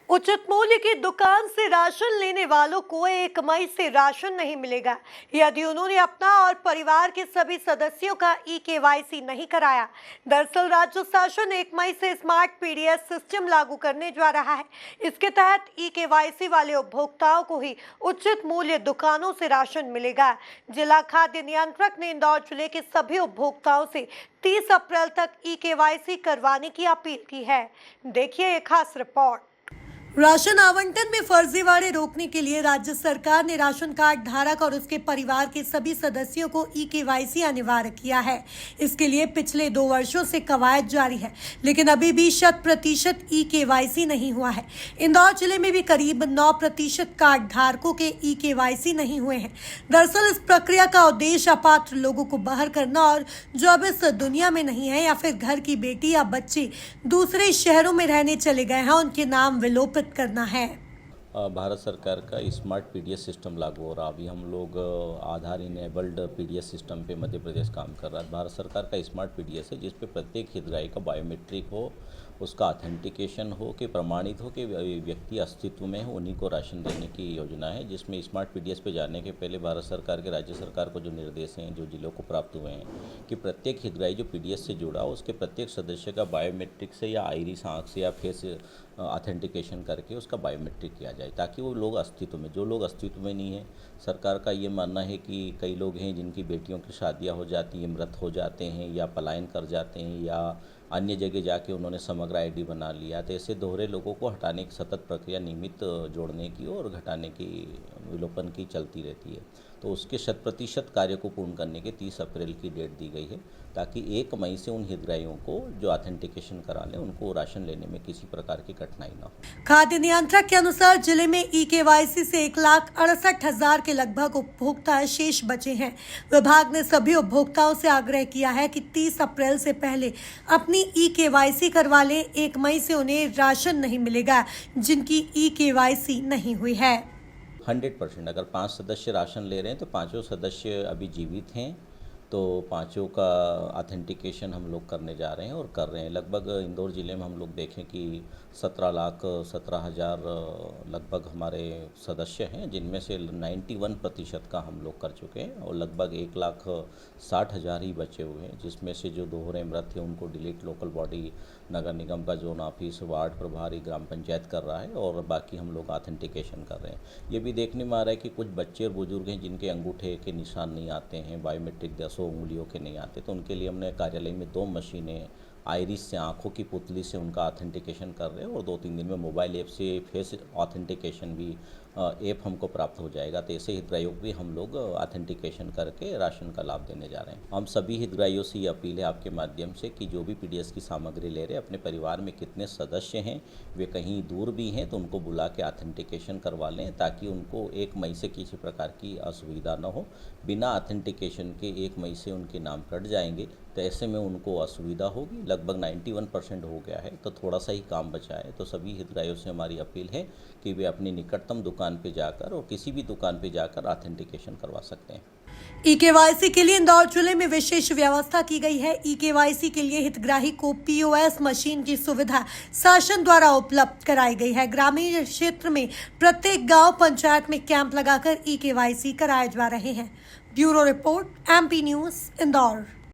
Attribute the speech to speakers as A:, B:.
A: उचित मूल्य की दुकान से राशन लेने वालों को 1 मई से राशन नहीं मिलेगा यदि उन्होंने अपना और परिवार के सभी सदस्यों का ई-केवाईसी नहीं कराया। दरअसल राज्य शासन 1 मई से स्मार्ट पीडीएस सिस्टम लागू करने जा रहा है। इसके तहत ई-केवाईसी वाले उपभोक्ताओं को ही उचित मूल्य दुकानों से राशन मिलेगा। जिला खाद्य नियंत्रक ने इंदौर जिले के सभी उपभोक्ताओं से 30 अप्रैल तक ई-केवाईसी करवाने की अपील की है। देखिए एक खास रिपोर्ट। राशन आवंटन में फर्जीवाड़े रोकने के लिए राज्य सरकार ने राशन कार्ड धारक और उसके परिवार के सभी सदस्यों को ई-केवाईसी अनिवार्य किया है। इसके लिए पिछले 2 वर्षों से कवायद जारी है, लेकिन अभी भी 100% ई-केवाईसी नहीं हुआ है। इंदौर जिले में भी करीब 9% कार्ड धारकों के ई-केवाईसी नहीं हुए हैं। दरअसल इस प्रक्रिया का उद्देश्य अपात्र लोगों को बाहर करना और जो अब इस दुनिया में नहीं है या फिर घर की बेटी या बच्चे दूसरे शहरों में रहने चले गए हैं, उनके नाम विलोपित करना है।
B: भारत सरकार का स्मार्ट पीडीएस सिस्टम लागू हो रहा। अभी हम लोग आधार इनेबल्ड पीडीएस सिस्टम पे मध्य प्रदेश काम कर रहा है। भारत सरकार का स्मार्ट पीडीएस है जिस पे प्रत्येक हितग्राही का बायोमेट्रिक हो, उसका ऑथेंटिकेशन हो कि प्रमाणित हो कि व्यक्ति अस्तित्व में हो, उन्हीं को राशन देने की योजना है। जिसमें स्मार्ट पीडीएस पे जाने के पहले भारत सरकार के राज्य सरकार को जो निर्देश हैं, जो जिलों को प्राप्त हुए हैं कि प्रत्येक हितग्राही जो पीडीएस से जुड़ा हो उसके प्रत्येक सदस्य का बायोमेट्रिक से या आइरिस आँख से या फेस ऑथेंटिकेशन करके उसका बायोमेट्रिक किया जाए ताकि वो लोग अस्तित्व में, जो लोग अस्तित्व में नहीं है, सरकार का ये मानना है कि कई लोग हैं जिनकी बेटियों की शादियां हो जाती हैं, मृत हो जाते हैं या पलायन कर जाते हैं या अन्य जगह जाके उन्होंने समग्र आईडी बना लिया, तो ऐसे दोहरे लोगों को हटाने की सतत प्रक्रिया नियमित जोड़ने की और घटाने की, विलोपन की चलती रहती है। तो उसके 100% कार्य को पूर्ण करने के 30 अप्रैल की डेट दी गई है ताकि 1 मई से उन हितग्राहियों को जो ऑथेंटिकेशन करा लें उनको राशन लेने में किसी प्रकार की कठिनाई न हो।
A: खाद्य नियंत्रक के अनुसार जिले में ई-केवाईसी से 1,68,000 के लगभग उपभोक्ता शेष बचे हैं। विभाग ने सभी उपभोक्ताओं से आग्रह किया है कि 30 अप्रैल से पहले अपनी ई-केवाईसी करवा लें। 1 मई से उन्हें राशन नहीं मिलेगा जिनकी ई-केवाईसी नहीं हुई है।
B: 100% अगर 5 सदस्य राशन ले रहे हैं तो 5 सदस्य अभी जीवित हैं, तो 5 का ऑथेंटिकेशन हम लोग करने जा रहे हैं और कर रहे हैं। लगभग इंदौर ज़िले में हम लोग देखें कि 17,17,000 लगभग हमारे सदस्य हैं, जिनमें से 91% का हम लोग कर चुके हैं और लगभग 1,60,000 ही बचे हुए हैं, जिसमें से जो दोहरे मृत थे उनको डिलीट लोकल बॉडी, नगर निगम का जोन ऑफिस, वार्ड प्रभारी, ग्राम पंचायत कर रहा है और बाकी हम लोग ऑथेंटिकेशन कर रहे हैं। ये भी देखने में आ रहा है कि कुछ बच्चे और बुजुर्ग हैं जिनके अंगूठे के निशान नहीं आते हैं, बायोमेट्रिक 10 उंगलियों के नहीं आते, तो उनके लिए हमने कार्यालय में 2 मशीनें आइरिस से, आंखों की पुतली से उनका ऑथेंटिकेशन कर रहे हैं और 2-3 दिन में मोबाइल ऐप से फेस ऑथेंटिकेशन भी ऐप हमको प्राप्त हो जाएगा। तो ऐसे हितग्राहियों को भी हम लोग ऑथेंटिकेशन करके राशन का लाभ देने जा रहे हैं। हम सभी हितग्राहियों से ये अपील है आपके माध्यम से कि जो भी पीडीएस की सामग्री ले रहे हैं, अपने परिवार में कितने सदस्य हैं, वे कहीं दूर भी हैं तो उनको बुला के ऑथेंटिकेशन करवा लें ताकि उनको 1 मई से किसी प्रकार की असुविधा न हो। बिना ऑथेंटिकेशन के 1 मई से उनके नाम कट जाएंगे तो ऐसे में उनको असुविधा होगी। लगभग 91% हो गया है, तो थोड़ा सा ही काम बचा है। तो सभी हितग्राहियों से हमारी अपील है कि वे अपनी निकटतम दुकान पे जाकर और किसी भी दुकान पे जाकर ऑथेंटिकेशन करवा सकते हैं।
A: ई-केवाईसी के लिए इंदौर जिले में विशेष व्यवस्था की गई है। ई-केवाईसी के लिए हितग्राही को पीओएस मशीन की सुविधा शासन द्वारा उपलब्ध कराई गई है। ग्रामीण क्षेत्र में प्रत्येक गांव पंचायत में कैंप लगाकर ई-केवाईसी कराए जा रहे हैं। Bureau report, MP news, Indore.